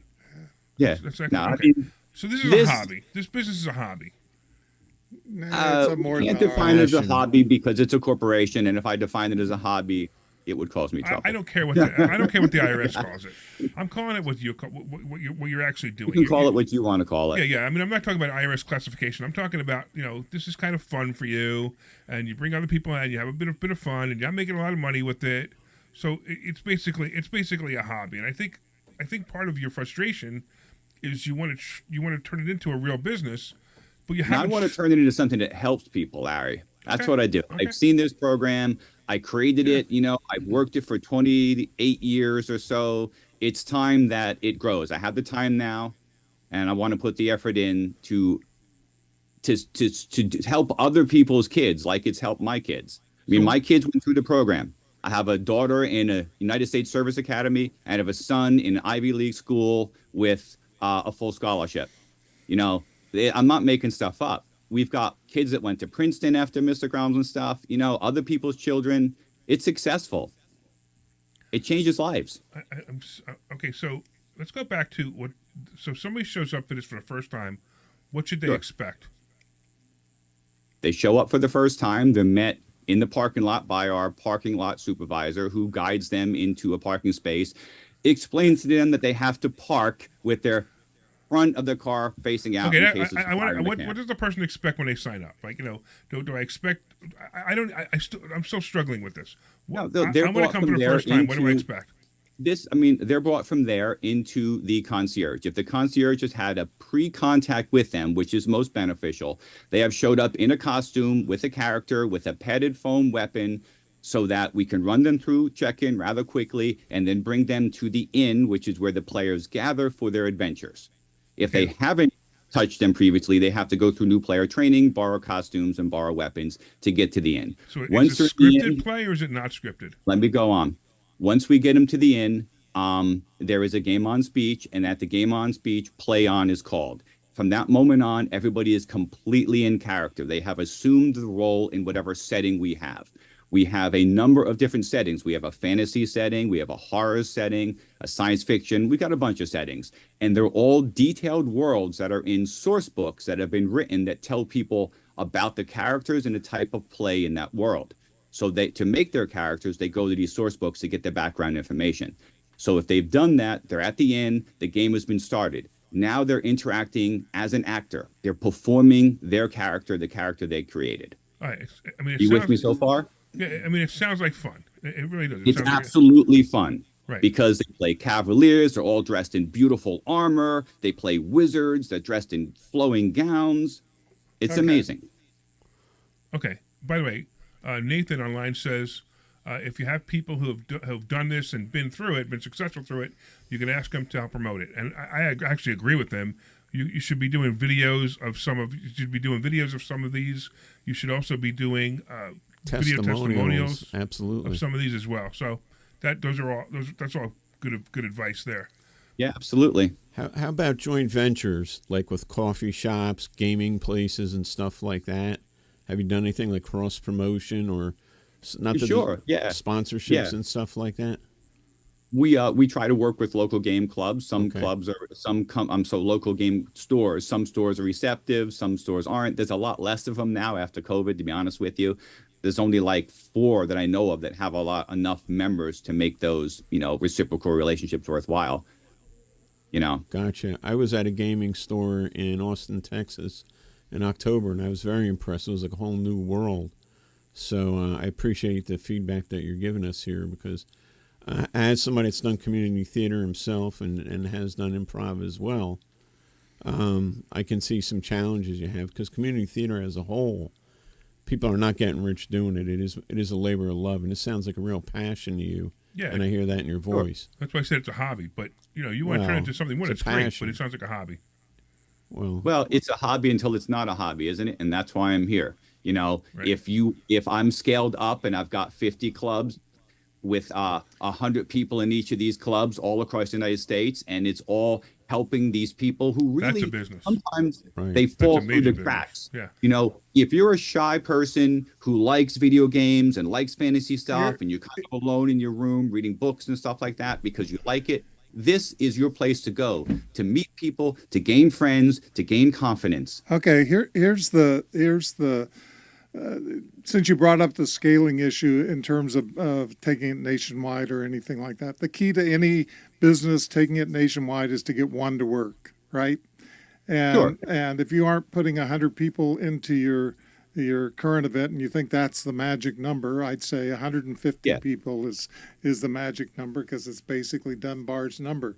Yeah. That's okay. So this is a hobby. This business is a hobby. No, I can't define it as a hobby because it's a corporation, and if I define it as a hobby, it would cause me trouble. I don't care what the IRS calls it. I'm calling it what you're actually doing. You can call it what you want to call it. Yeah. I mean, I'm not talking about IRS classification. I'm talking about this is kind of fun for you, and you bring other people in, you have a bit of fun, and you're making a lot of money with it. So it's basically a hobby, and I think part of your frustration is you want to turn it into a real business. But I want to turn it into something that helps people, Larry. That's Okay. what I do. Okay. I've seen this program. I created it. I've worked it for 28 years or so. It's time that it grows. I have the time now, and I want to put the effort in to help other people's kids like it's helped my kids. I mean, So- my kids went through the program. I have a daughter in a United States Service Academy. I have a son in an Ivy League school with a full scholarship. I'm not making stuff up. We've got kids that went to Princeton after Mr. Grounds and stuff. Other people's children. It's successful. It changes lives. Okay, so let's go back to what. So somebody shows up for this for the first time. What should they Sure. expect? They show up for the first time. They're met in the parking lot by our parking lot supervisor who guides them into a parking space, explains to them that they have to park with their front of the car facing out. Okay, in case it's fire in the what camp. does the person expect when they sign up? Like, do I expect? I'm still struggling with this. No, I they're want to brought come for from the there first time. What do I into- expect? They're brought from there into the concierge. If the concierge has had a pre-contact with them, which is most beneficial, they have showed up in a costume with a character, with a padded foam weapon, so that we can run them through check-in rather quickly and then bring them to the inn, which is where the players gather for their adventures. If they haven't touched them previously, they have to go through new player training, borrow costumes, and borrow weapons to get to the inn. So Once is it they're in the scripted inn- play or is it not scripted? Let me go on. Once we get them to the inn, there is a game on speech, and at the game on speech, play on is called. From that moment on, everybody is completely in character. They have assumed the role in whatever setting we have. We have a number of different settings. We have a fantasy setting, we have a horror setting, a science fiction. We've got a bunch of settings, and they're all detailed worlds that are in source books that have been written that tell people about the characters and the type of play in that world. So to make their characters, they go to these source books to get the background information. So if they've done that, they're at the end, the game has been started. Now they're interacting as an actor. They're performing their character, the character they created. All right. I mean, You with me so far? Yeah, I mean, it sounds like fun. It really does. It It's sounds like- absolutely fun. Right. Because they play cavaliers, they're all dressed in beautiful armor. They play wizards, they're dressed in flowing gowns. It's Okay. amazing. Okay. By the way, Nathan online says if you have people who have done this and been through it, been successful through it, you can ask them to help promote it. And I actually agree with them. You should be doing videos of some of. You should be doing videos of some of these. You should also be doing video testimonials Absolutely. of some of these as well. So that's all good advice there. Yeah, absolutely. How about joint ventures, like with coffee shops, gaming places, and stuff like that? Have you done anything like cross promotion or not? Sure, yeah. Sponsorships Yeah. and stuff like that. We try to work with local game clubs. Some Okay. clubs are so local game stores. Some stores are receptive, some stores aren't. There's a lot less of them now after COVID, to be honest with you. There's only like 4 that I know of that have enough members to make those, reciprocal relationships worthwhile. Gotcha. I was at a gaming store in Austin, Texas in October, and I was very impressed. It was like a whole new world. So I appreciate the feedback that you're giving us here, because as somebody that's done community theater himself and has done improv as well, I can see some challenges you have, because community theater as a whole, people are not getting rich doing it. It is a labor of love, and it sounds like a real passion to you. Yeah. And I hear that in your voice. That's why I said it's a hobby. But you want to turn it into something. When it's it's a great, passion. but it sounds like a hobby. Well, It's a hobby until it's not a hobby, isn't it? And that's why I'm here. Right. If I'm scaled up and I've got 50 clubs with 100 people in each of these clubs all across the United States, and it's all helping these people who That's really a business. sometimes Right. they fall a through major the business. cracks. Yeah. If you're a shy person who likes video games and likes fantasy stuff, You're- and you're kind of alone in your room reading books and stuff like that because you like it, this is your place to go to meet people, to gain friends, to gain confidence. Okay, here's the since you brought up the scaling issue in terms of taking it nationwide or anything like that, the key to any business taking it nationwide is to get one to work, right? And Sure. and if you aren't putting 100 people into your current event and you think that's the magic number, I'd say 150 Yeah. people is the magic number, because it's basically Dunbar's number.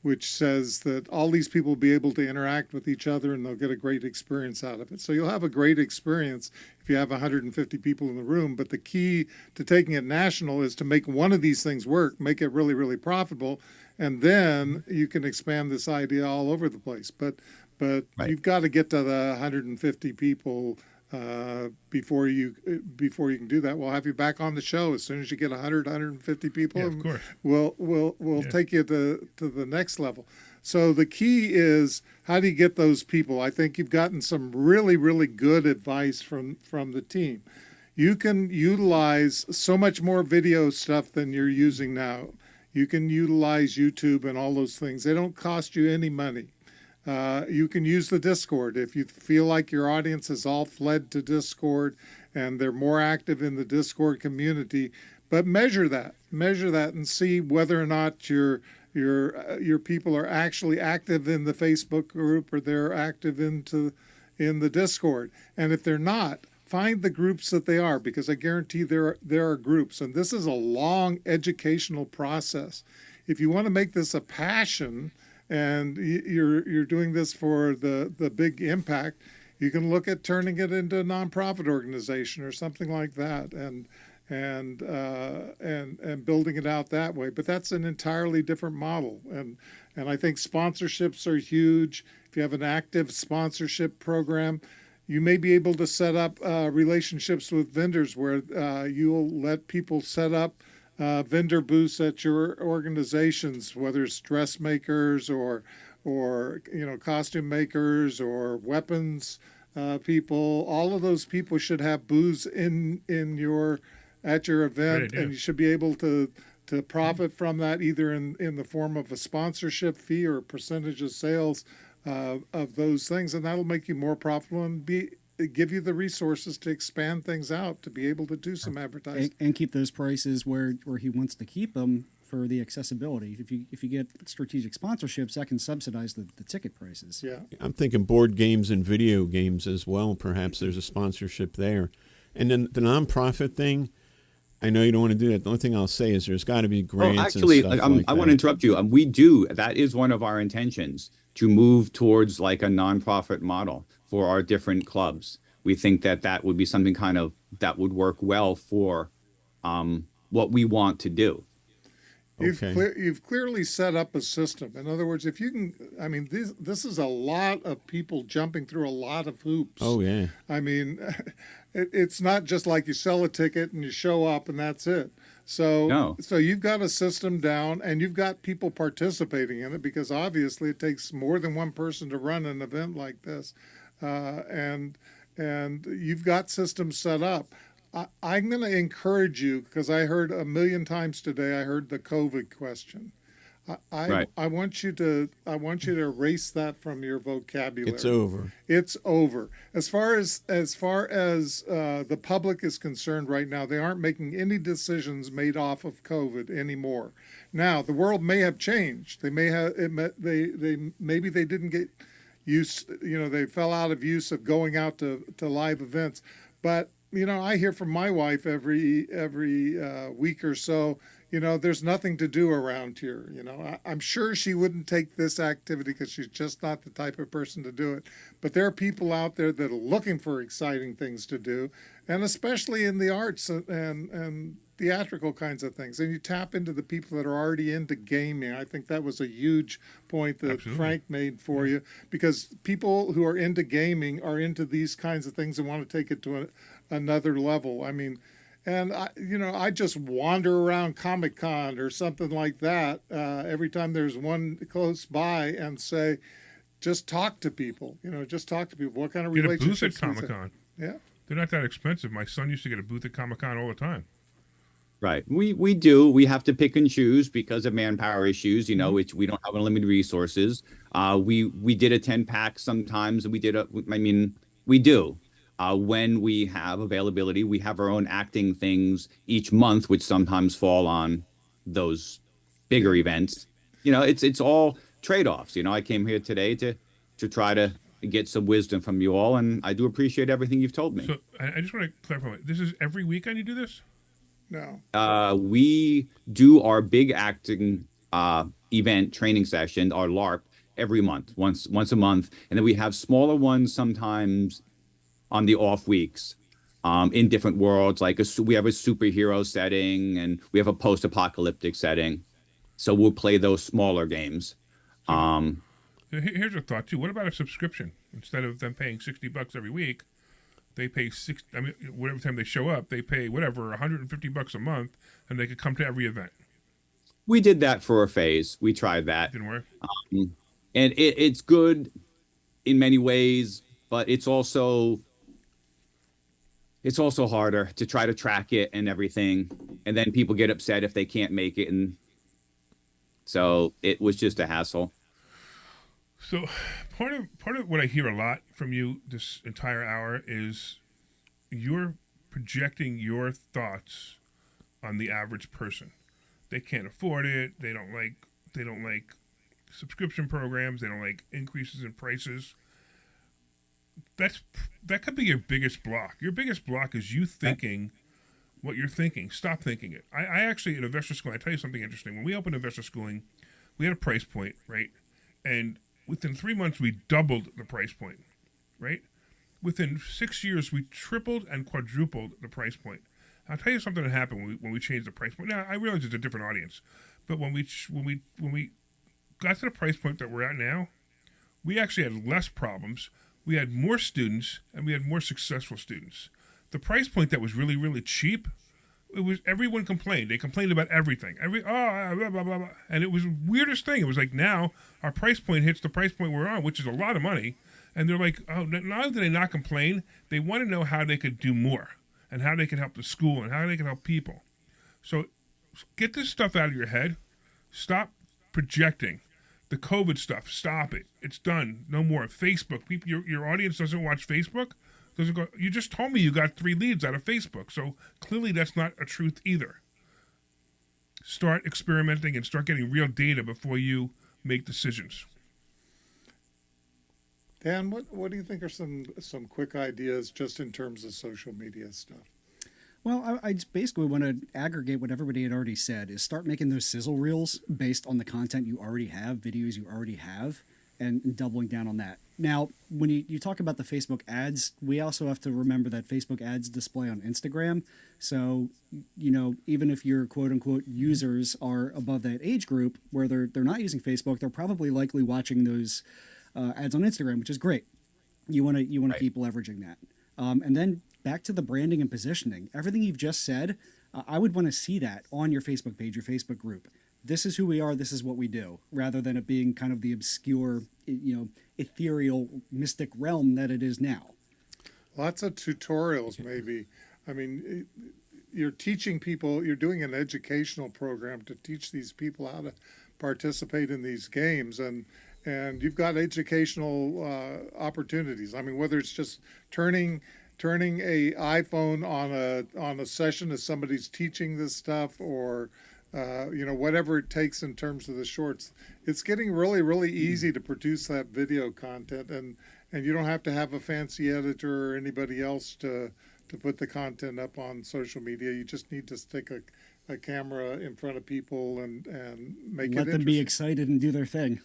which says that all these people will be able to interact with each other and they'll get a great experience out of it. So you'll have a great experience if you have 150 people in the room. But the key to taking it national is to make one of these things work, make it really, really profitable, and then you can expand this idea all over the place. But Right. you've got to get to the 150 people before you can do that. We'll have you back on the show as soon as you get 150 people. Yeah, of course. We'll Yeah. take you to the next level. So the key is, how do you get those people? I think you've gotten some really, really good advice from the team. You can utilize so much more video stuff than you're using now. You can utilize YouTube and all those things. They don't cost you any money. You can use the Discord. If you feel like your audience has all fled to Discord and they're more active in the Discord community, but measure that and see whether or not your people are actually active in the Facebook group or they're active in the Discord. And if they're not, find the groups that they are, because I guarantee there are groups. And this is a long educational process. If you want to make this a passion, and you're doing this for the big impact, you can look at turning it into a nonprofit organization or something like that, and building it out that way. But that's an entirely different model, and I think sponsorships are huge. If you have an active sponsorship program, you may be able to set up relationships with vendors where you'll let people set up vendor booths at your organizations, whether it's dressmakers or costume makers or weapons people. All of those people should have booths at your event, and you should be able to profit from that, either in the form of a sponsorship fee or a percentage of sales of those things, and that'll make you more profitable and give you the resources to expand things out, to be able to do some advertising and keep those prices where he wants to keep them for the accessibility. If you get strategic sponsorships, that can subsidize the ticket prices. Yeah. I'm thinking board games and video games as well. Perhaps there's a sponsorship there. And then the nonprofit thing, I know you don't want to do that. The only thing I'll say is there's got to be grants actually, and stuff like I that. want to interrupt you. We do. That is one of our intentions, to move towards like a nonprofit model for our different clubs. We think that would be something that would work well for what we want to do. You've clearly set up a system. In other words, if you can, I mean, this is a lot of people jumping through a lot of hoops. Oh, yeah. I mean, it's not just like you sell a ticket and you show up and that's it. So you've got a system down, and you've got people participating in it, because obviously it takes more than one person to run an event like this. And you've got systems set up. I'm going to encourage you, because I heard a million times today, I heard the COVID question. I want you to erase that from your vocabulary. It's over. It's over. As far as the public is concerned right now, they aren't making any decisions made off of COVID anymore. Now, the world may have changed. They may have maybe they didn't get used. They fell out of use of going out to live events, but I hear from my wife every week or so, there's nothing to do around here. I'm sure she wouldn't take this activity because she's just not the type of person to do it. But there are people out there that are looking for exciting things to do, and especially in the arts and theatrical kinds of things. And you tap into the people that are already into gaming. I think that was a huge point that Absolutely. Frank made for you, because people who are into gaming are into these kinds of things and want to take it to another level. I mean, and I just wander around Comic-Con or something like that every time there's one close by, and say, just talk to people. Just talk to people. What kind of Get a relationships? booth at Comic-Con. Yeah. They're not that expensive. My son used to get a booth at Comic-Con all the time. Right. We do. We have to pick and choose because of manpower issues, which we don't have unlimited resources. We did a 10-pack sometimes. We do. When we have availability, we have our own acting things each month, which sometimes fall on those bigger events. It's all trade-offs. I came here today to try to get some wisdom from you all, and I do appreciate everything you've told me. So I just want to clarify. This is every weekend you do this? No. We do our big acting event training session, our LARP, every month, once a month, and then we have smaller ones sometimes on the off weeks, in different worlds. Like we have a superhero setting, and we have a post-apocalyptic setting. So we'll play those smaller games. Here's a thought too. What about a subscription? Instead of them paying $60 every week, they pay whatever time they show up, they pay whatever $150 a month, and they could come to every event. We did that for a phase. We tried that. Didn't work. And it's good in many ways, but it's also harder to try to track it and everything. And then people get upset if they can't make it. And so it was just a hassle. So part of what I hear a lot from you this entire hour is you're projecting your thoughts on the average person. They can't afford it. They don't like subscription programs. They don't like increases in prices. That could be your biggest block. Your biggest block is you thinking what you're thinking. Stop thinking it. I actually, in investor school, I tell you something interesting. When we opened investor schooling, we had a price point, right? And within 3 months, we doubled the price point, right? Within 6 years, we tripled and quadrupled the price point. I'll tell you something that happened when we changed the price point. Now, I realize it's a different audience, but when we got to the price point that we're at now, we actually had less problems. We had more students, and we had more successful students. The price point that was really, really cheap, everyone complained. They complained about everything. Blah, blah, blah, blah. And it was the weirdest thing. It was like now our price point hits the price point we're on, which is a lot of money. And they're like, oh, not only do they not complain, they want to know how they could do more and how they can help the school and how they can help people. So get this stuff out of your head. Stop projecting. The COVID stuff, stop it. It's done. No more. Facebook. People, your audience doesn't watch Facebook. Doesn't go. You just told me you got 3 leads out of Facebook, so clearly that's not a truth either. Start experimenting and start getting real data before you make decisions. Dan, what do you think are some quick ideas just in terms of social media stuff? Well, I just basically want to aggregate what everybody had already said, is start making those sizzle reels based on the content you already have, videos you already have, and doubling down on that. Now, when you talk about the Facebook ads, we also have to remember that Facebook ads display on Instagram. So, even if your quote-unquote users are above that age group where they're not using Facebook, they're probably likely watching those ads on Instagram, which is great. You want to keep leveraging that. And then back to the branding and positioning. Everything you've just said, I would want to see that on your Facebook page, your Facebook group. This is who we are, this is what we do, rather than it being kind of the obscure, ethereal, mystic realm that it is now. Lots of tutorials, maybe. I mean, you're teaching people, you're doing an educational program to teach these people how to participate in these games, and you've got educational opportunities. I mean, whether it's just turning a iPhone on a session as somebody's teaching this stuff, or whatever it takes in terms of the shorts. It's getting really, really easy to produce that video content, and you don't have to have a fancy editor or anybody else to put the content up on social media. You just need to stick a camera in front of people and make it let them be excited and do their thing.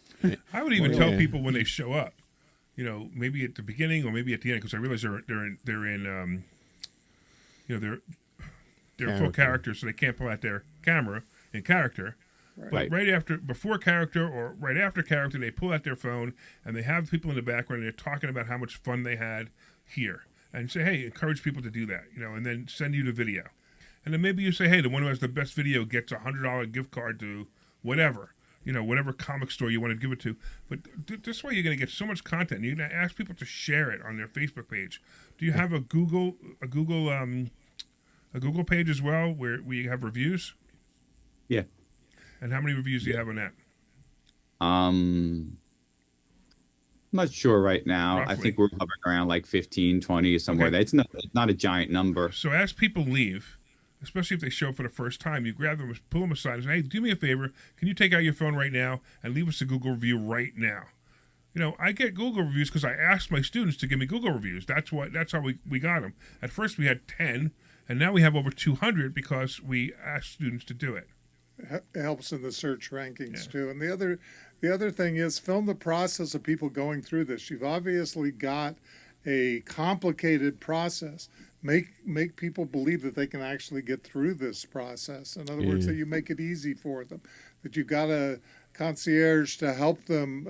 I would even tell people when they show up, maybe at the beginning or maybe at the end, because I realize they're full characters, so they can't pull out their camera in character. But before character or right after character, they pull out their phone and they have people in the background and they're talking about how much fun they had here. And say, hey, encourage people to do that, and then send you the video. And then maybe you say, hey, the one who has the best video gets a $100 gift card to whatever, whatever comic store you want to give it to. But this way you're going to get so much content. You're going to ask people to share it on their Facebook page. Do you have a Google page as well where you have reviews? Yeah. And how many reviews do you have on that? I'm not sure right now. Roughly. I think we're hovering around like 15, 20, somewhere there. It's not a giant number. So as people leave, especially if they show up for the first time, you grab them, pull them aside and say, hey, do me a favor. Can you take out your phone right now and leave us a Google review right now? I get Google reviews because I asked my students to give me Google reviews. That's how we got them. At first we had 10, and now we have over 200 because we asked students to do it. helps in the search rankings too. And the other thing is film the process of people going through this. You've obviously got a complicated process. Make people believe that they can actually get through this process. In other words, that you make it easy for them, that you've got a concierge to help them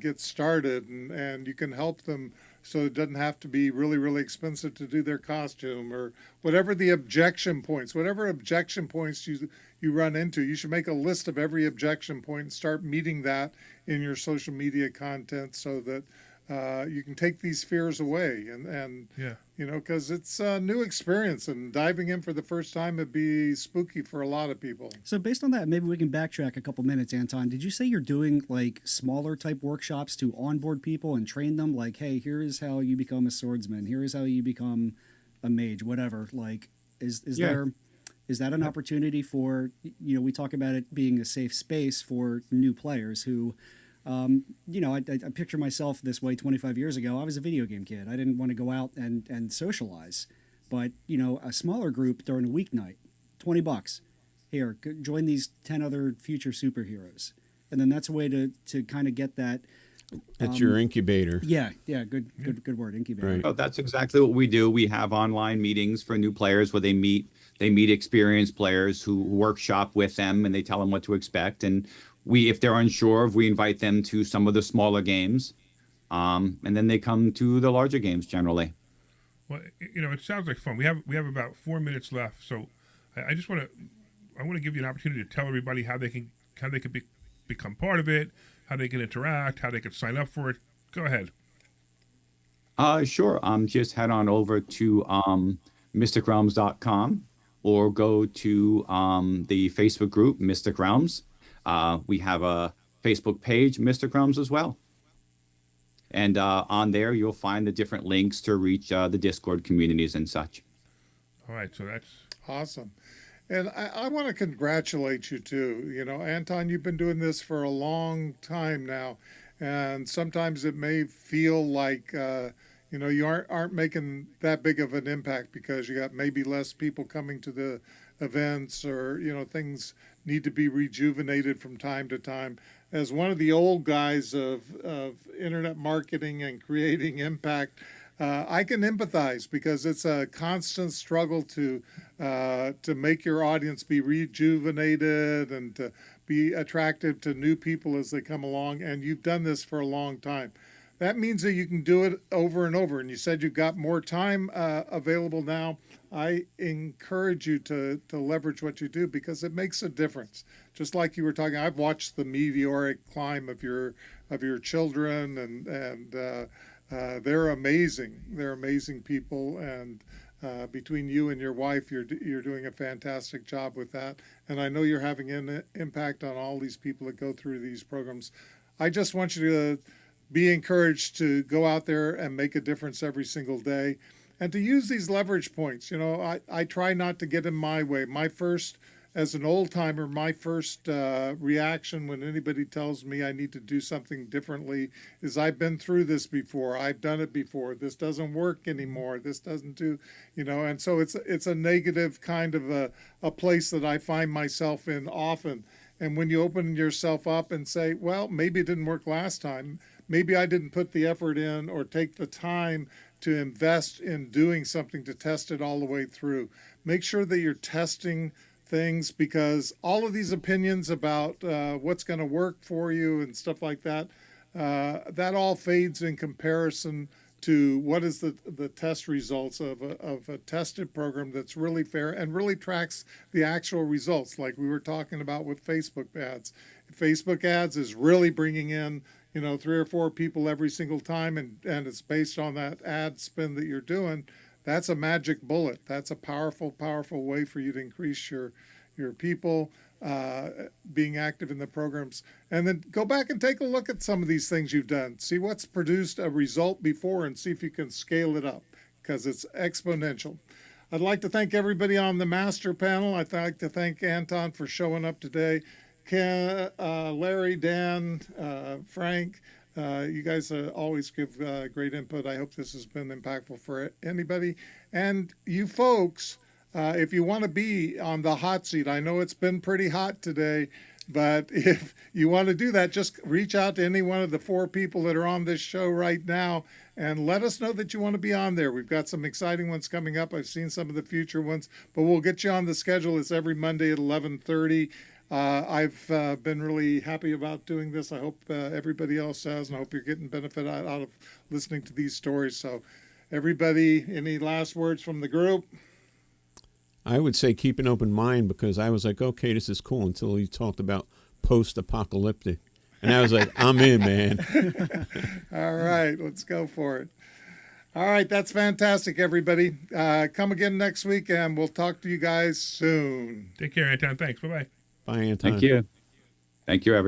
get started, and you can help them so it doesn't have to be really, really expensive to do their costume, or whatever the objection points, you run into. You should make a list of every objection point and start meeting that in your social media content so that you can take these fears away. And you know, because it's a new experience, and diving in for the first time would be spooky for a lot of people. So based on that, maybe we can backtrack a couple minutes, Anton. Did you say you're doing like smaller type workshops to onboard people and train them? Like, hey, here is how you become a swordsman. Here is how you become a mage, whatever. Like, is that an opportunity for, you know, we talk about it being a safe space for new players who, you know, I picture myself this way 25 years ago. I was a video game kid. I didn't want to go out and socialize. But, you know, a smaller group during a weeknight, $20. Here, join these 10 other future superheroes. And then that's a way to kind of get that. That's your incubator. Yeah, good word, incubator. Right. Oh, that's exactly what we do. We have online meetings for new players where they meet experienced players who workshop with them, and they tell them what to expect. And if they're unsure, we invite them to some of the smaller games, and then they come to the larger games generally. Well, you know, it sounds like fun. We have about 4 minutes left, so I just want to give you an opportunity to tell everybody how they can become part of it, how they can interact, how they can sign up for it. Go ahead. Sure. Just head on over to mysticrealms.com or go to the Facebook group Mystic Realms. We have a Facebook page, Mystic Realms, as well. And on there, you'll find the different links to reach the Discord communities and such. All right, so that's awesome. And I want to congratulate you too. You know, Anton, you've been doing this for a long time now, and sometimes it may feel like you know, you aren't making that big of an impact because you got maybe less people coming to the events, or you know, things need to be rejuvenated from time to time. As one of the old guys of internet marketing and creating impact, I can empathize because it's a constant struggle to make your audience be rejuvenated and to be attractive to new people as they come along. And you've done this for a long time. That means that you can do it over and over. And you said you've got more time available now. I encourage you to leverage what you do because it makes a difference. Just like you were talking, I've watched the meteoric climb of your children, and they're amazing. They're amazing people, and between you and your wife, you're doing a fantastic job with that. And I know you're having an impact on all these people that go through these programs. I just want you to be encouraged to go out there and make a difference every single day, and to use these leverage points. You know, I try not to get in my way. As an old timer, my first reaction when anybody tells me I need to do something differently is I've been through this before. I've done it before. This doesn't work anymore. This doesn't do, you know, and so it's a negative kind of a place that I find myself in often. And when you open yourself up and say, well, maybe it didn't work last time. Maybe I didn't put the effort in or take the time to invest in doing something to test it all the way through. Make sure that you're testing things, because all of these opinions about what's going to work for you and stuff like that, that all fades in comparison to what is the test results of a tested program that's really fair and really tracks the actual results, like we were talking about with Facebook ads. If Facebook ads is really bringing in, you know, 3 or 4 people every single time, and it's based on that ad spend that you're doing, that's a magic bullet. That's a powerful, powerful way for you to increase your people being active in the programs. And then go back and take a look at some of these things you've done. See what's produced a result before and see if you can scale it up, because it's exponential. I'd like to thank everybody on the master panel. I'd like to thank Anton for showing up today. Ken, Larry, Dan, Frank, you guys always give great input. I hope this has been impactful for anybody. And you folks, if you want to be on the hot seat, I know it's been pretty hot today, but if you want to do that, just reach out to any one of the 4 people that are on this show right now and let us know that you want to be on there. We've got some exciting ones coming up. I've seen some of the future ones, but we'll get you on the schedule. It's every Monday at 11:30. I've been really happy about doing this. I hope everybody else has, and I hope you're getting benefit out of listening to these stories. So everybody, any last words from the group? I would say keep an open mind, because I was like, okay, this is cool, until he talked about post-apocalyptic. And I was like, I'm in, man. All right, let's go for it. All right, that's fantastic, everybody. Come again next week, and we'll talk to you guys soon. Take care, Anton. Thanks. Bye-bye. Bye, Anton. Thank you. Thank you, everyone.